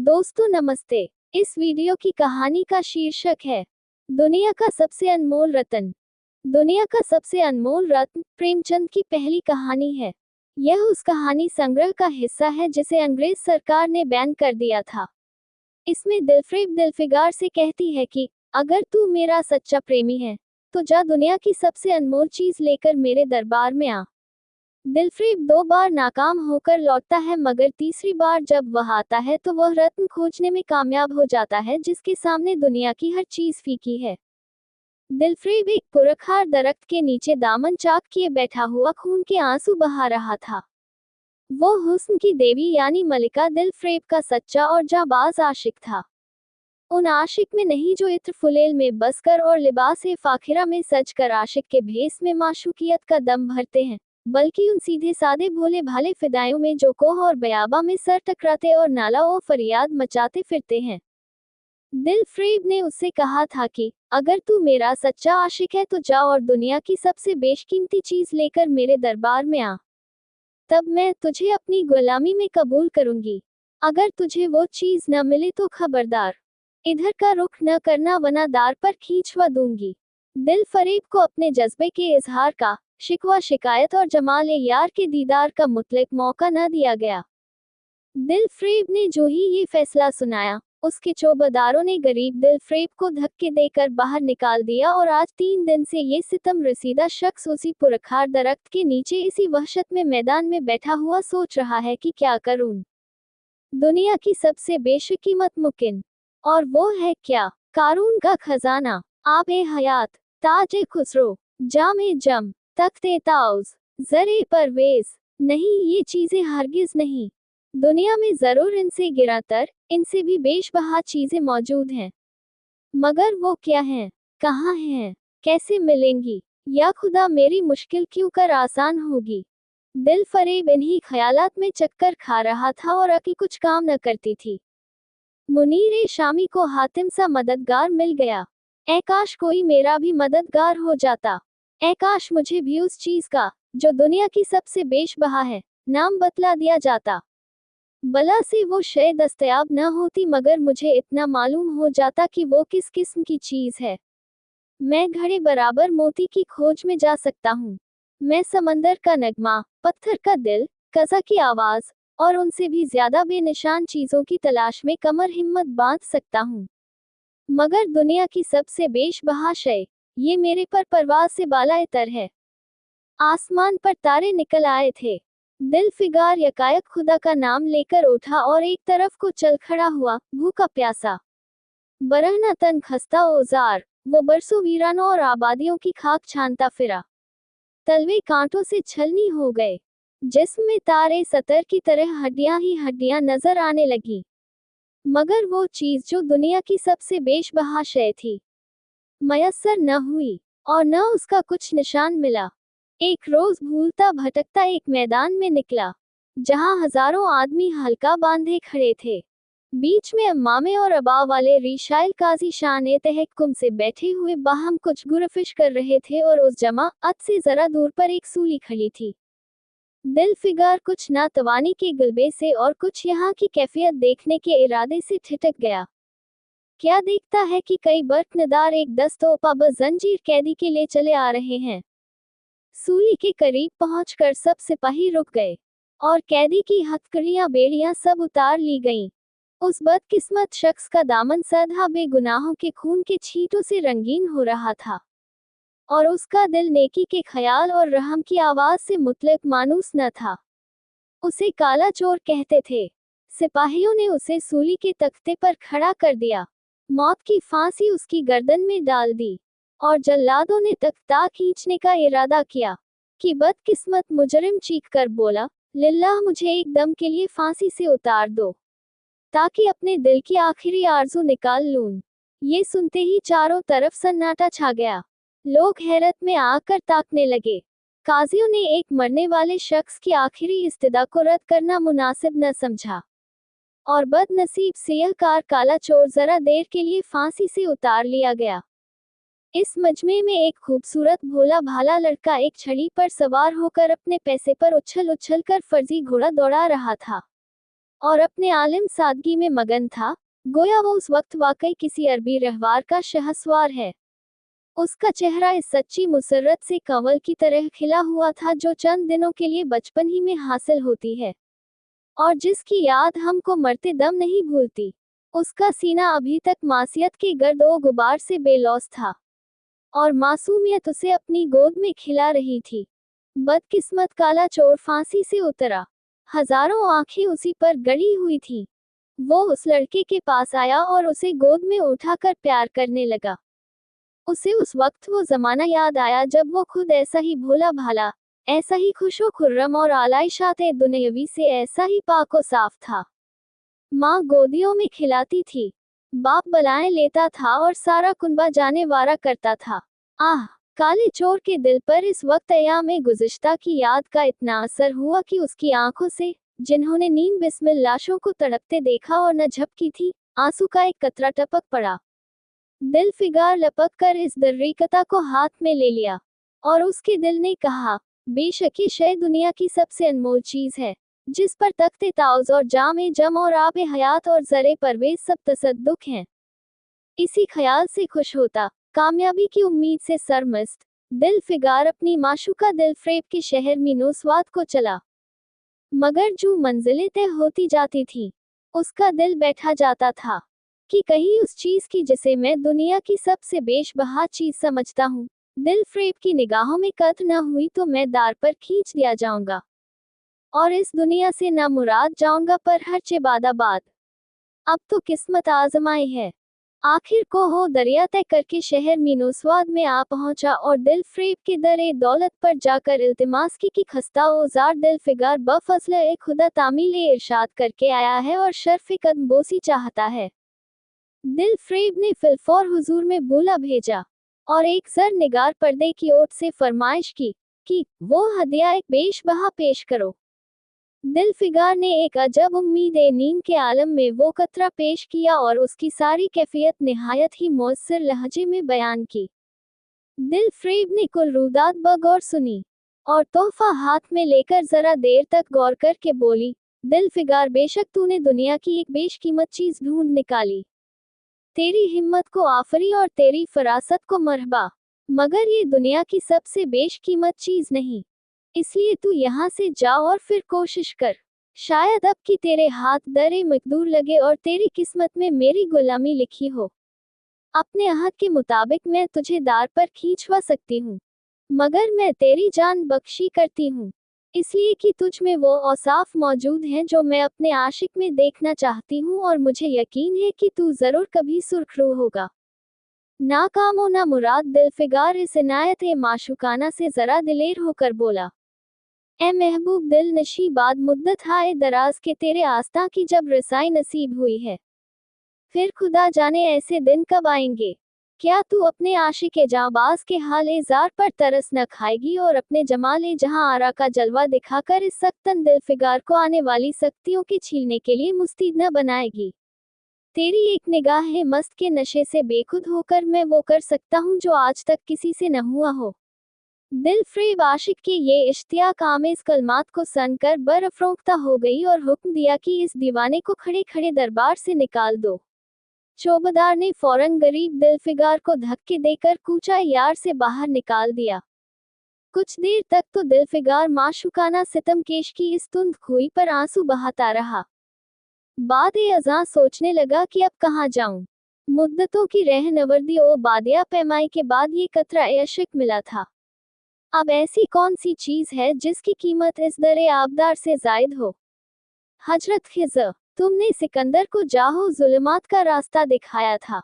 दोस्तों नमस्ते। इस वीडियो की कहानी का शीर्षक है दुनिया का सबसे अनमोल रत्न। दुनिया का सबसे अनमोल रत्न प्रेमचंद की पहली कहानी है। यह उस कहानी संग्रह का हिस्सा है जिसे अंग्रेज सरकार ने बैन कर दिया था। इसमें दिलफ्रेब दिलफिगार से कहती है कि अगर तू मेरा सच्चा प्रेमी है तो जा दुनिया की सबसे अनमोल चीज लेकर मेरे दरबार में आ। दिलफ्रेब 2 बार नाकाम होकर लौटता है, मगर तीसरी बार जब वह आता है तो वह रत्न खोजने में कामयाब हो जाता है जिसके सामने दुनिया की हर चीज फीकी है। दिलफ्रेब एक पुरखार दरख्त के नीचे दामन चाक किए बैठा हुआ खून के आंसू बहा रहा था। वो हुस्न की देवी यानी मलिका दिलफ्रेब का सच्चा और जाबाज आशिक था। उन आशिक में नहीं जो इत्र फुलेल में बसकर और लिबास फाखिरा में सजकर आशिक के भेस में माशूकियत का दम भरते हैं, बल्कि उन सीधे सादे भोले भाले फिदायों में जो कोह और बयाबा में सर टकराते और नाला और फरियाद मचाते फिरते हैं। दिलफ्रेब ने उससे कहा था कि अगर तू मेरा सच्चा आशिक है तो जा और दुनिया की सबसे बेशकीमती चीज लेकर मेरे दरबार में आ, तब मैं तुझे अपनी गुलामी में कबूल करूंगी। अगर तुझे वो चीज न मिले तो खबरदार, इधर का रुख न करना वरना दार पर खींचवा दूंगी। दिलफरेब को अपने जज्बे के इजहार का, शिकवा शिकायत और जमाल यार के दीदार का मुतलक मौका न दिया गया। दिलफ्रेब ने जो ही ये फैसला सुनाया, उसके चौबदारों ने गरीब दिलफ्रेब को धक्के देकर बाहर निकाल दिया और आज 3 दिन से ये सितम रसीदा शख्स उसी पुरखार दरख्त के नीचे इसी वहशत में मैदान में बैठा हुआ सोच रहा है कि क्या करूं। दुनिया की सबसे बेशकीमत मुकिन, और वो है क्या? कारून का खजाना, आबे हयात, ताज खुसरो, जामे जम, तख्ते ताउज, जरे परवेज। नहीं, ये चीजें हरगिज नहीं। दुनिया में जरूर इनसे गिरातर, इनसे भी बेशबहा चीजें मौजूद हैं, मगर वो क्या हैं, कहाँ हैं, कैसे मिलेंगी? या खुदा मेरी मुश्किल क्यों कर आसान होगी। दिलफरेब इन्हीं ख्यालात में चक्कर खा रहा था और अकल कुछ काम न करती थी। मुनीर शामी को हातिम सा मददगार मिल गया। ऐ काश कोई मेरा भी मददगार हो जाता। ऐ काश मुझे भी उस चीज का, जो दुनिया की सबसे बेशबहा है, नाम बतला दिया जाता। भला से वो शय दस्तयाब न होती, मगर मुझे इतना मालूम हो जाता कि वो किस किस्म की चीज है। मैं घड़े बराबर मोती की खोज में जा सकता हूँ। मैं समंदर का नगमा, पत्थर का दिल, कज़ा की आवाज और उनसे भी ज्यादा बेनिशान चीजों की तलाश में कमर हिम्मत बांध सकता हूँ। मगर दुनिया की सबसे बेशबहा शय, ये मेरे पर परवाज से बाला तर है। आसमान पर तारे निकल आए थे। दिलफिगार यकायक खुदा का नाम लेकर उठा और एक तरफ को चल खड़ा हुआ, भूखा प्यासा, बरहना तन खस्ता औजार। वो बरसों वीरानों और आबादियों की खाक छानता फिरा। तलवे कांटों से छलनी हो गए। जिस्म में तारे सतर की तरह हड्डियां ही हड्डियां नजर आने लगी। मगर वो चीज जो दुनिया की सबसे बेशबहा शय थी, मयस्सर न हुई, और न उसका कुछ निशान मिला। एक रोज भूलता भटकता एक मैदान में निकला, जहां हजारों आदमी हल्का बांधे खड़े थे। बीच में अम्मामे और अबा वाले रिशाइल काजी शान तहक्कुम से बैठे हुए बाहम कुछ गुरफिश कर रहे थे और उस जमाअत से जरा दूर पर एक सूली खड़ी थी। दिलफिगार कुछ नातवानी के गलबे से और कुछ यहाँ की कैफियत देखने के इरादे से ठिठक गया। क्या देखता है कि कई बर्कनदार एक दस्तोपाबज जंजीर कैदी के लिए चले आ रहे हैं। सूली के करीब पहुंचकर सब सिपाही रुक गए और कैदी की हथकड़ियां बेड़ियां सब उतार ली गईं। उस बदकिस्मत शख्स का दामन सदा बेगुनाहों के खून के छींटों से रंगीन हो रहा था, और उसका दिल नेकी के ख्याल और रहम की आवाज से मुतलक मानूस न था। उसे काला चोर कहते थे। सिपाहियों ने उसे सूली के तख्ते पर खड़ा कर दिया, मौत की फांसी उसकी गर्दन में डाल दी, और जल्लादों ने तख्ता खींचने का इरादा किया कि बदकिस्मत मुजरिम चीख कर बोला, लिल्लाह मुझे एक दम के लिए फांसी से उतार दो, ताकि अपने दिल की आखिरी आरज़ू निकाल लूं। ये सुनते ही चारों तरफ सन्नाटा छा गया। लोग हैरत में आकर ताकने लगे। काजियों ने एक मरने वाले शख्स की आखिरी इस्तिदा को रद्द करना मुनासिब न समझा, और बदनसीब से यह कार काला चोर जरा देर के लिए फांसी से उतार लिया गया। इस मजमे में एक खूबसूरत भोला भाला लड़का एक छड़ी पर सवार होकर अपने पैसे पर उछल उछल कर फर्जी घोड़ा दौड़ा रहा था, और अपने आलिम सादगी में मगन था, गोया वो उस वक्त वाकई किसी अरबी रहवार का शहसवार है। उसका चेहरा इस सच्ची मुसर्रत से कंवल की तरह खिला हुआ था जो चंद दिनों के लिए बचपन ही में हासिल होती है और जिसकी याद हमको मरते दम नहीं भूलती। उसका सीना अभी तक मासियत के गर्द ओ गुबार से बेलौस था और मासूमियत उसे अपनी गोद में खिला रही थी। बदकिस्मत काला चोर फांसी से उतरा, हजारों आंखें उसी पर गड़ी हुई थीं। वो उस लड़के के पास आया और उसे गोद में उठाकर प्यार करने लगा। उसे उस वक्त वो जमाना याद आया जब वो खुद ऐसा ही भोला भाला, ऐसा ही खुशो खुर्रम और आलाइशात दुनियावी से ऐसा ही पाक व साफ था। माँ गोदियों में खिलाती थी, बाप बलाएं लेता था और सारा कुनबा जाने वारा करता था। आह, काले चोर के दिल पर इस वक्त अयाम गुज़िश्ता की याद का इतना असर हुआ कि उसकी आंखों से, जिन्होंने नीम बिस्मिल लाशों को तड़पते देखा और न झपकी थी, आंसू का एक कतरा टपक पड़ा। दिल फिगार लपक कर इस दर्रिकता को हाथ में ले लिया और उसके दिल ने कहा, बेशक ये शय दुनिया की सबसे अनमोल चीज है, जिस पर तख्ते ताउज और जामे जम और आबे हयात और जरे परवेज सब तसद्दुक हैं। इसी ख्याल से खुश होता, कामयाबी की उम्मीद से सरमस्त, दिल फिगार अपनी माशूका दिल फ्रेब के शहर मीनोस्वाद को चला। मगर जो मंजिलें तय होती जाती थी, उसका दिल बैठा जाता था कि कहीं उस चीज की जिसे मैं दुनिया की सबसे बेशबहा चीज समझता हूँ, दिल फ्रेब की निगाहों में कत न हुई तो मैं दार पर खींच दिया जाऊंगा और इस दुनिया से ना मुराद जाऊंगा पर हर चिबादाबाद। अब तो किस्मत आजमाई है। आखिर को हो दरिया तय करके शहर मीनोस्वाद में आ पहुंचा और दिल फ्रेब के दरे दौलत पर जाकर इल्तिमास की कि खस्ता ओजार दिल फिगार बफजल ए खुदा तामील इरशाद करके आया है और शर्फ कदम बोसी चाहता है। दिल फ्रेब ने फिलफौर हुजूर में बोला भेजा और एक जर निगार पर्दे की ओर से फरमाइश की कि वो हदिया एक बेशबहा पेश करो। दिल फिगार ने एक अजब उम्मीद नींद के आलम में वो कतरा पेश किया और उसकी सारी कैफियत निहायत ही मौसर लहजे में बयान की। दिल फ्रेब ने कुल रुदात बगौर सुनी और तोहफा हाथ में लेकर जरा देर तक गौर करके बोली, दिल फिगार बेशक तूने दुनिया की एक बेशकीमत चीज ढूंढ निकाली। तेरी हिम्मत को आफरी और तेरी फरासत को मरहबा, मगर ये दुनिया की सबसे बेशकीमत चीज नहीं। इसलिए तू यहाँ से जा और फिर कोशिश कर, शायद अब की तेरे हाथ दरे मकदूर लगे और तेरी किस्मत में मेरी गुलामी लिखी हो। अपने अहद के मुताबिक मैं तुझे दार पर खींचवा सकती हूँ, मगर मैं तेरी जान बख्शी करती हूँ, इसलिए कि तुझ में वो औसाफ मौजूद हैं जो मैं अपने आशिक में देखना चाहती हूँ और मुझे यकीन है कि तू जरूर कभी सुर्खरू होगा। नाकामो ना मुराद दिल फिगार इस इनायत माशुकाना से जरा दिलेर होकर बोला, ए महबूब दिल नशी बाद मुद्दत हाय दराज के तेरे आस्था की जब रसाई नसीब हुई है, फिर खुदा जाने ऐसे दिन कब आएंगे। क्या तू अपने आशिक जाबाज के हाल जार पर तरस न खाएगी और अपने जमाल जहां आरा का जलवा दिखाकर इस सख्तन दिल फिगार को आने वाली सख्तियों के छीलने के लिए मुस्तैद न बनाएगी। तेरी एक निगाह है मस्त के नशे से बेखुद होकर मैं वो कर सकता हूँ जो आज तक किसी से न हुआ हो। दिल फ्रेब आशिक के ये इश्तियाक आमेज कलमात को सुनकर बरफरोख्ता हो गई और हुक्म दिया कि इस दीवाने को खड़े खड़े दरबार से निकाल दो। चौबदार ने फौरन गरीब दिल फिगार को धक्के देकर कूचा यार से बाहर निकाल दिया। कुछ देर तक तो दिल फिगार माशुकाना सितमकेश की इस तुंद खुई पर आंसू बहाता रहा। बाद अज़ां सोचने लगा कि अब कहाँ जाऊं। मुद्दतों की रहनवर्दी और बादिया पैमाई के बाद ये कतरा अशिक मिला था। अब ऐसी कौन सी चीज है जिसकी कीमत इस दरे आबदार से जायद हो। हजरत खिज़र, तुमने सिकंदर को जाहो जुल्मात का रास्ता दिखाया था,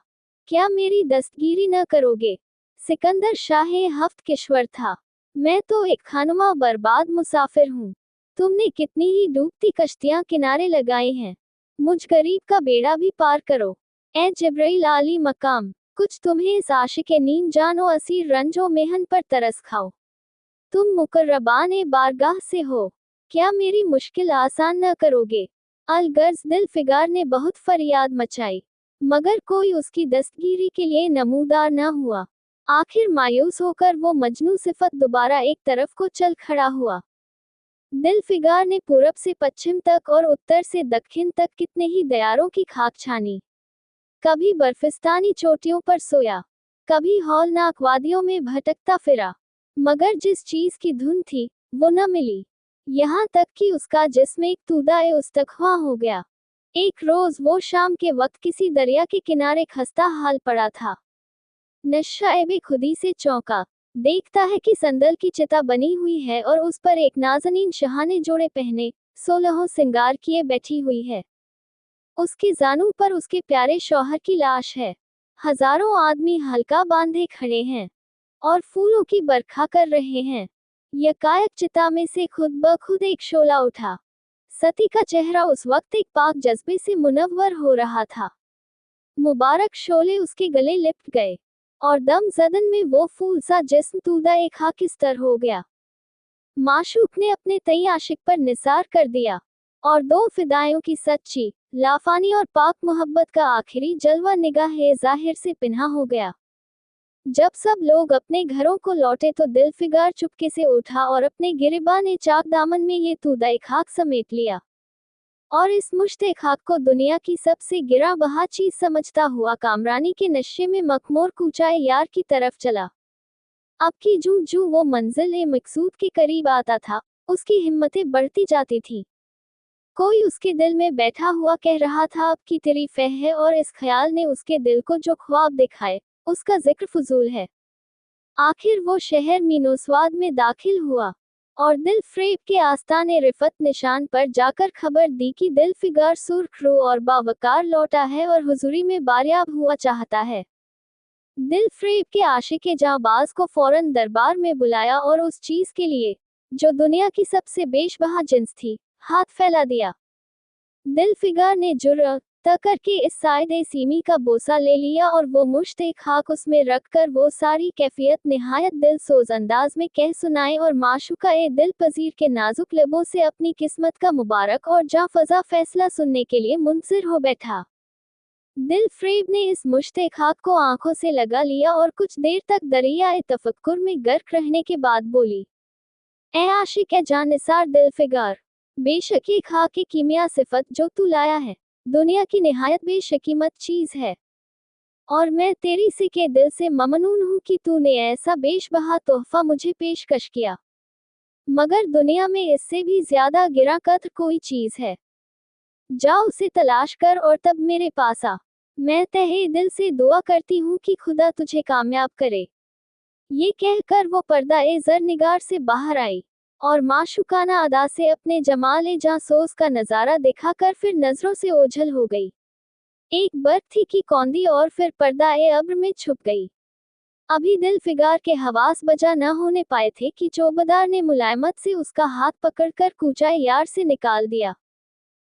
क्या मेरी दस्तगीरी न करोगे। सिकंदर शाह हफ्त किश्वर था, मैं तो एक खानुमा बर्बाद मुसाफिर हूँ। तुमने कितनी ही डूबती कश्तियां किनारे लगाई हैं, मुझ गरीब का बेड़ा भी पार करो। ए जिब्राइल आली मकाम, कुछ तुम्हें इस आशिक नीम जानो असीर रंजो मेहन पर तरस खाओ। तुम मुकर्रबान बारगाह से हो, क्या मेरी मुश्किल आसान न करोगे। अलगर्ज दिल फिगार ने बहुत फरियाद मचाई, मगर कोई उसकी दस्तगीरी के लिए नमूदार न हुआ। आखिर मायूस होकर वो मजनू सिफत दोबारा एक तरफ को चल खड़ा हुआ। दिलफिगार ने पूरब से पश्चिम तक और उत्तर से दक्षिण तक कितने ही दयारों की खाक छानी। कभी बर्फिस्तानी चोटियों पर सोया, कभी हौलनाक वादियों में भटकता फिरा, मगर जिस चीज की धुन थी वो न मिली। यहाँ तक कि उसका जिस्म एक तूदाए उस्तख्वा हो गया। एक रोज वो शाम के वक्त किसी दरिया के किनारे खस्ता हाल पड़ा था। नशा खुदी से चौंका, देखता है कि संदल की चिता बनी हुई है और उस पर एक नाज़नीन शहाने जोड़े पहने, 16 सिंगार किए बैठी हुई है। उसके जानू पर उसके प्यारे शौहर की लाश है। हजारों आदमी हल्का बांधे खड़े हैं और फूलों की बरखा कर रहे हैं। यकायक चिता में से खुद ब खुद एक शोला उठा। सती का चेहरा उस वक्त एक पाक जज्बे से मुनव्वर हो रहा था। मुबारक शोले उसके गले लिपट गए और दम जदन में वो फूल सा जिस्म तूदा एक खाकिस्तर हो गया। माशूक ने अपने तई आशिक पर निसार कर दिया और दो फिदाइयों की सच्ची, लाफानी और पाक मोहब्बत का आखिरी जलवा निगाह जाहिर से पिन्हा हो गया। जब सब लोग अपने घरों को लौटे तो दिलफिगार चुपके से उठा और अपने गिरिबान चाक दामन में ये तूदा खाक समेट लिया और इस मुश्ते खाक को दुनिया की सबसे गिरा बहा चीज समझता हुआ कामरानी के नशे में मखमूर कूचाए यार की तरफ चला। अब की जूं जूं वो मंजिल मकसूद के करीब आता था, उसकी हिम्मतें बढ़ती जाती थी। कोई उसके दिल में बैठा हुआ कह रहा था अब की तेरी फह है, और इस ख्याल ने उसके दिल को जो ख्वाब दिखाए उसका जिक्र फजूल है। आखिर वो शहर मीनोस्वाद में दाखिल हुआ और दिल फ्रेब के आस्ताने रिफत निशान पर जाकर खबर दी कि दिलफिगार सुर्ख रो और बावकार लौटा है और हुजूरी में बारियाब हुआ चाहता है। दिल फ्रेब के आशिके जाबाज को फौरन दरबार में बुलाया और उस चीज के लिए जो दुनिया की सबसे बेशबहा जिन्स थी, हाथ फैला दिया। दिलफिगार ने जुर्रत करके इस साइदे सीमी का बोसा ले लिया और वो मुश्ते खाक उसमें रखकर वो सारी कैफियत निहायत दिल सोज अंदाज में कह सुनाए और माशूका दिल पजीर के नाजुक लबों से अपनी किस्मत का मुबारक और जाफजा फैसला सुनने के लिए मुंतजिर हो बैठा। दिल फ्रेब ने इस मुश्ते खाक को आंखों से लगा लिया और कुछ देर तक दरिया तफक्कुर में गर्क रहने के बाद बोली, ए आशिक ए जानिसार दिलफिगार, बेशक ये खाक की कीमिया सिफत जो तू लाया है दुनिया की निहायत बेशकीमत चीज है, और मैं तेरी से के दिल से ममनून हूँ कि तूने ऐसा बेशबहा तोहफा मुझे पेशकश किया। मगर दुनिया में इससे भी ज्यादा गिरा कद्र कोई चीज है। जा उसे तलाश कर और तब मेरे पास आ। मैं तहे दिल से दुआ करती हूँ कि खुदा तुझे कामयाब करे। ये कहकर वो पर्दा जरनिगार से बाहर आई और माशुकाना अदा से अपने जमाल जासूस का नजारा दिखाकर फिर नजरों से ओझल हो गई। एक बर्फ थी कि कौंदी और फिर पर्दा अब्र में छुप गई। अभी दिलफिगार के हवास बजा न होने पाए थे कि चौबदार ने मुलायमत से उसका हाथ पकड़कर कूचाए यार से निकाल दिया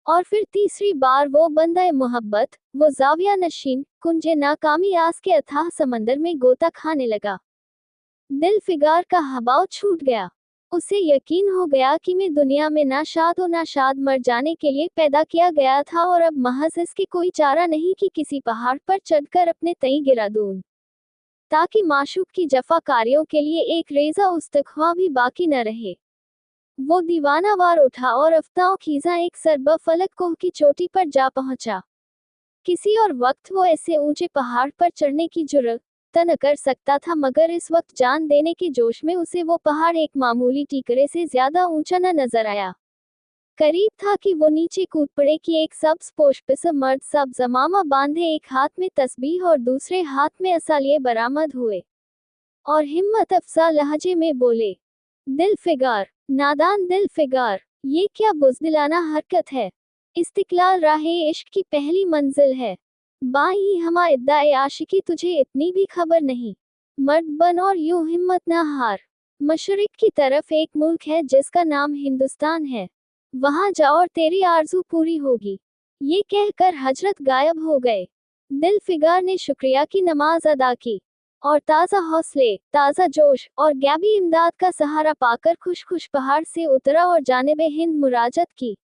और फिर तीसरी बार वो बंदा मोहब्बत, वो जाविया नशीन कुंजे नाकामी आस के अथाह समंदर में गोता खाने लगा। दिलफिगार का हवाव छूट गया। उसे यकीन हो गया कि मैं दुनिया में नाशाद और नाशाद मर जाने के लिए पैदा किया गया था और अब महज इसके कोई चारा नहीं कि किसी पहाड़ पर चढ़कर अपने तई गिरा दूं, ताकि माशूक की जफाकारियों के लिए एक रेजा उस्तख्वा भी बाकी न रहे। वो दीवानावार उठा और अफ्ताओं खीजा एक सरब फलक कोह की चोटी पर जा पहुंचा। किसी और वक्त वो ऐसे ऊंचे पहाड़ पर चढ़ने की जुर्रत न कर सकता था, मगर इस वक्त जान देने के जोश में उसे वो पहाड़ एक मामूली टीकरे से ज्यादा ऊंचा न नजर आया। करीब था कि वो नीचे कूद पड़े कि एक सब्ज पोशपिस मर्द सब जमामा बांधे एक हाथ में तस्बीह और दूसरे हाथ में असालिये बरामद हुए और हिम्मत अफजा लहजे में बोले, दिलफिगार, नादान दिलफिगार, ये क्या बुज़दिलाना हरकत है। इस्तिक्लाल राहे इश्क की पहली मंजिल है। बाई हमा इद्दाए आशिकी तुझे इतनी भी खबर नहीं। मर्द बन और यूं हिम्मत ना हार। मशरिक की तरफ एक मुल्क है जिसका नाम हिंदुस्तान है, वहां जा और तेरी आरज़ू पूरी होगी। ये कहकर हजरत गायब हो गए। दिलफिगार ने शुक्रिया की नमाज अदा की और ताज़ा हौसले, ताज़ा जोश और गैबी इमदाद का सहारा पाकर खुश खुश पहाड़ से उतरा और जानिबे हिंद मुराजत की।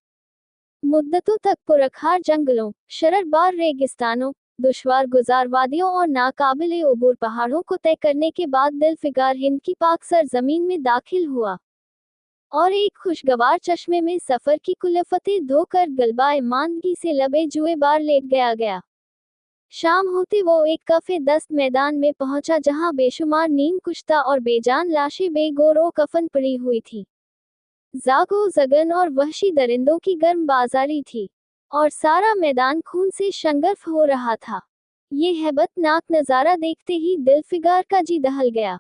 मुद्दतों तक पुरखार जंगलों, शररबार रेगिस्तानों, दुश्वार गुजार वादियों और नाकाबिले उबूर पहाड़ों को तय करने के बाद दिलफिगार हिंद की पाक सरजमीन में दाखिल हुआ और एक खुशगवार चश्मे में सफर की कुल्लफतें धोकर गलबा ईमानगी से लबे जुए बार लेट गया। शाम होते वो एक कफे दस्त मैदान में पहुंचा जहां बेशुमार नीम कुश्ता और बेजान लाशें बेगोरो कफन पड़ी हुई थी। जागो जगन और वहशी दरिंदों की गर्म बाजारी थी और सारा मैदान खून से शंगर्फ हो रहा था। ये हैबतनाक नजारा देखते ही दिलफिगार का जी दहल गया।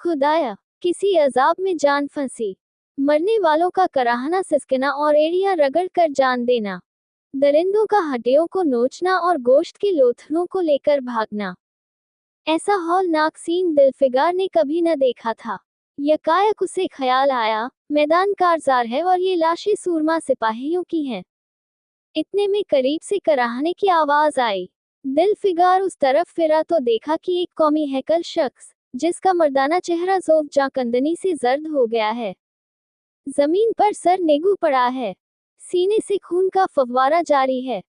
खुदाया, किसी अजाब में जान फंसी, मरने वालों का कराहना सिसकना और एड़ियां रगड़ कर जान देना, दरिंदों का हड्डियों को नोचना और गोश्त के लोथड़ों को लेकर भागना। ऐसा हौलनाक सीन दिलफिगार ने कभी न देखा था। यकायक उसे ख्याल आया, मैदान कारजार है और ये लाशें सूरमा सिपाहियों की हैं। इतने में करीब से कराहने की आवाज आई। दिलफिगार उस तरफ फिरा तो देखा कि एक कौमी हैकल शख्स, जिसका मर्दाना चेहरा ज़ोब जाकंदनी से जर्द हो गया है, जमीन पर सर नेगू पड़ा है। सीने से खून का फव्वारा जारी है,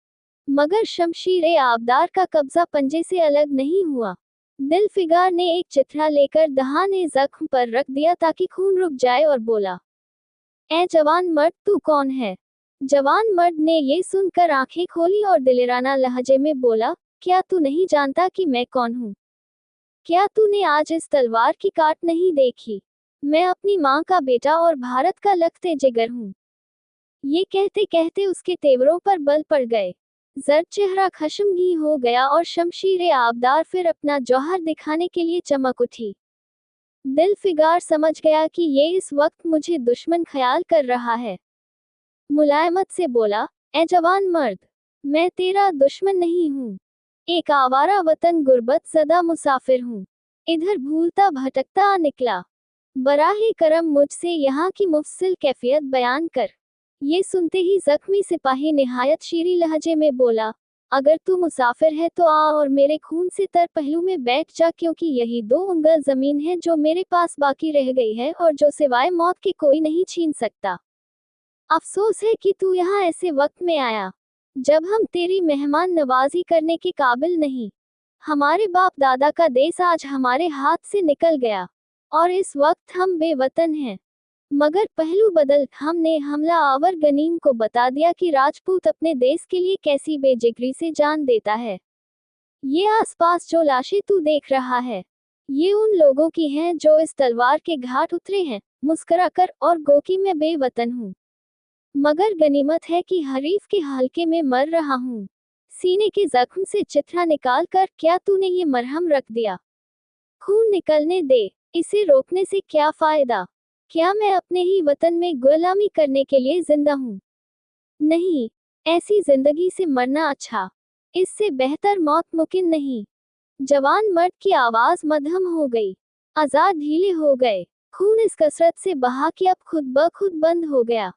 मगर शमशीर आबदार का कब्जा पंजे से अलग नहीं हुआ। दिलफिगार ने एक चिथड़ा लेकर दहाने जख्म पर रख दिया ताकि खून रुक जाए और बोला, ए जवान मर्द, तू कौन है? जवान मर्द ने ये सुनकर आंखें खोली और दिलेराना लहजे में बोला, क्या तू नहीं जानता कि मैं कौन हूँ? क्या तूने आज इस तलवार की काट नहीं देखी? मैं अपनी माँ का बेटा और भारत का लखते जिगर हूँ। ये कहते कहते उसके तेवरों पर बल पड़ गए। जर्द चेहरा खशमगीन हो गया और शमशीर आबदार फिर अपना जौहर दिखाने के लिए चमक उठी। दिलफिगार समझ गया कि ये इस वक्त मुझे दुश्मन ख्याल कर रहा है। मुलायमत से बोला, ए जवान मर्द, मैं तेरा दुश्मन नहीं हूँ। एक आवारा वतन गुर्बत ज़दा मुसाफिर हूँ। इधर भूलता भटकता आ निकला। बराहे करम मुझसे यहाँ की मुफसिल कैफियत बयान कर। ये सुनते ही जख्मी सिपाही निहायत शीरी लहजे में बोला, अगर तू मुसाफिर है तो आ और मेरे खून से तर पहलू में बैठ जा, क्योंकि यही 2 उंगल जमीन है जो मेरे पास बाकी रह गई है और जो सिवाय मौत के कोई नहीं छीन सकता। अफसोस है कि तू यहाँ ऐसे वक्त में आया जब हम तेरी मेहमान नवाजी करने के काबिल नहीं। हमारे बाप दादा का देश आज हमारे हाथ से निकल गया और इस वक्त हम बेवतन हैं। मगर पहलू बदल हमने हमला आवर गनीम को बता दिया कि राजपूत अपने देश के लिए कैसी बेजिगरी से जान देता है। ये आसपास जो लाशें तू देख रहा है, ये उन लोगों की हैं जो इस तलवार के घाट उतरे हैं, मुस्कुराकर, और गो कि मैं बेवतन हूँ, मगर गनीमत है कि हरीफ के हल्के में मर रहा हूँ। सीने के जख्म से चिथड़ा निकाल कर क्या तूने ये मरहम रख दिया? खून निकलने दे, इसे रोकने से क्या फायदा? क्या मैं अपने ही वतन में गुलामी करने के लिए जिंदा हूँ? नहीं, ऐसी जिंदगी से मरना अच्छा, इससे बेहतर मौत मुमकिन नहीं। जवान मर्द की आवाज मध्यम हो गई, आजाद ढीले हो गए। खून इस कसरत से बहा कि अब खुद ब खुद बंद हो गया।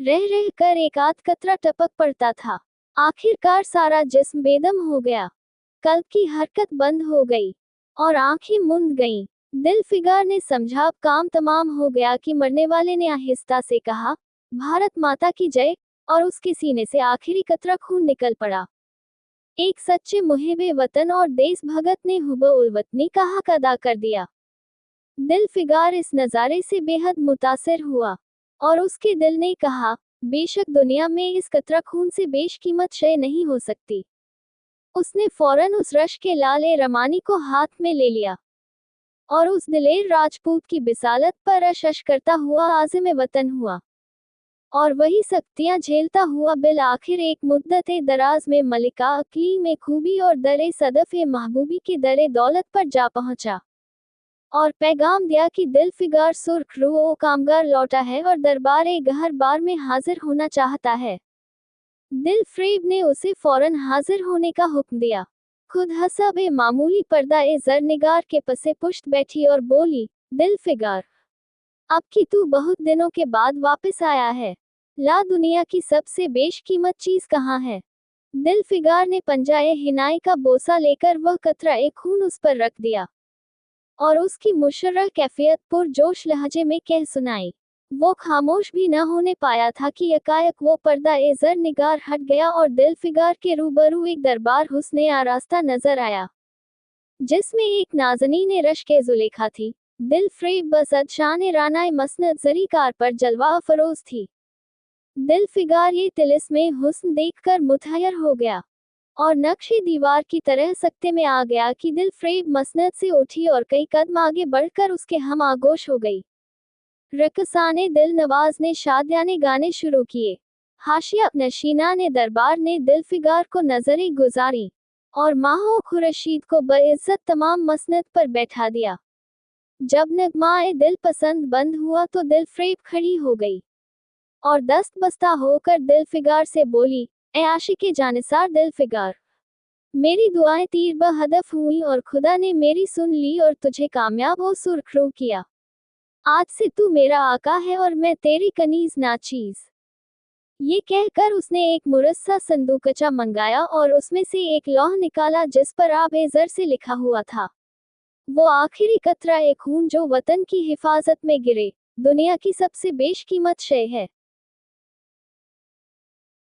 रह रह कर एक आध कतरा टपक पड़ता था। आखिरकार सारा जिस्म बेदम हो गया। कल्ब की हरकत बंद हो गई और आंखें मुंद गईं। दिलफिगार ने समझा अब काम तमाम हो गया कि मरने वाले ने आहिस्ता से कहा, भारत माता की जय, और उसके सीने से आखिरी कतरा खून निकल पड़ा। एक सच्चे मुहिबे वतन और देश भगत ने हुब-उल वतनी का हक अदा कर दिया। दिलफिगार इस नज़ारे से बेहद मुतासिर हुआ और उसके दिल ने कहा, बेशक दुनिया में इस कतरा खून से बेशकीमत शय नहीं हो सकती। उसने फौरन उस रश के लाले रमानी को हाथ में ले लिया और उस दिलेर राजपूत की बिसालत पर अश करता हुआ आज़िम वतन हुआ और वही सख्तियां झेलता हुआ बिल आखिर एक मुद्दत दराज में मलिका अकली में खूबी और दरे सदफ महबूबी के दरे दौलत पर जा पहुंचा और पैगाम दिया कि दिलफिगार सुर्ख रूह कामगार लौटा है और दरबार गहर बार में हाजिर होना चाहता है। दिलफ्रेब ने उसे फौरन हाजिर होने का हुक्म दिया। खुद हसब मामूली पर्दा जरनिगार के पसे पुश्त बैठी और बोली, दिलफिगार, अब कि तू बहुत दिनों के बाद वापस आया है, ला दुनिया की सबसे बेशकीमत चीज कहाँ है? दिलफिगार ने पंजाए हिनाई का बोसा लेकर वह कतरा खून उस पर रख दिया और उसकी मुशर्रह कैफियत पुरजोश लहजे में कह सुनाई। वो खामोश भी न होने पाया था कि यकायक वो पर्दा जर निगार हट गया और दिलफिगार के रूबरू एक दरबार हुस्ने आरास्ता नजर आया, जिसमें एक नाज़नीन रश्क जुलेखा थी, दिल फ्रेब बसद शान रानाए मसनद जरी कार पर जलवा अफरोज थी। दिल फिगार ये तिलिस्मे हुस्न देखकर मुतहयर हो गया और नक्शे दीवार की तरह सकते में आ गया कि दिल फ्रेब मसनद से उठी और कई कदम आगे बढ़कर उसके हम आगोश हो गई। रकसाने दिल नवाज ने शादियाने गाने शुरू किए। हाशिया नशीना ने दरबार ने दिल फिगार को नजरें गुजारी और माहो खुर्शीद को बेइज्जत तमाम मसनद पर बैठा दिया। जब नगमाए दिल पसंद बंद हुआ तो दिल फ्रेब खड़ी हो गई और दस्त बस्ता होकर दिल फिगार से बोली, ए आशिके जानिसार दिल फिगार, मेरी दुआएं तीर बहदफ हुई और खुदा ने मेरी सुन ली और तुझे कामयाब और सुरखरू किया। आज से तू मेरा आका है और मैं तेरी कनीज नाचीज। ये कहकर उसने एक मुरस्सा संदूकचा मंगाया और उसमें से एक लौह निकाला जिस पर आबे ज़र से लिखा हुआ था। वो आखिरी कतरा एक खून जो वतन की हिफाजत में गिरे, दुनिया की सबसे बेशकीमत शय है।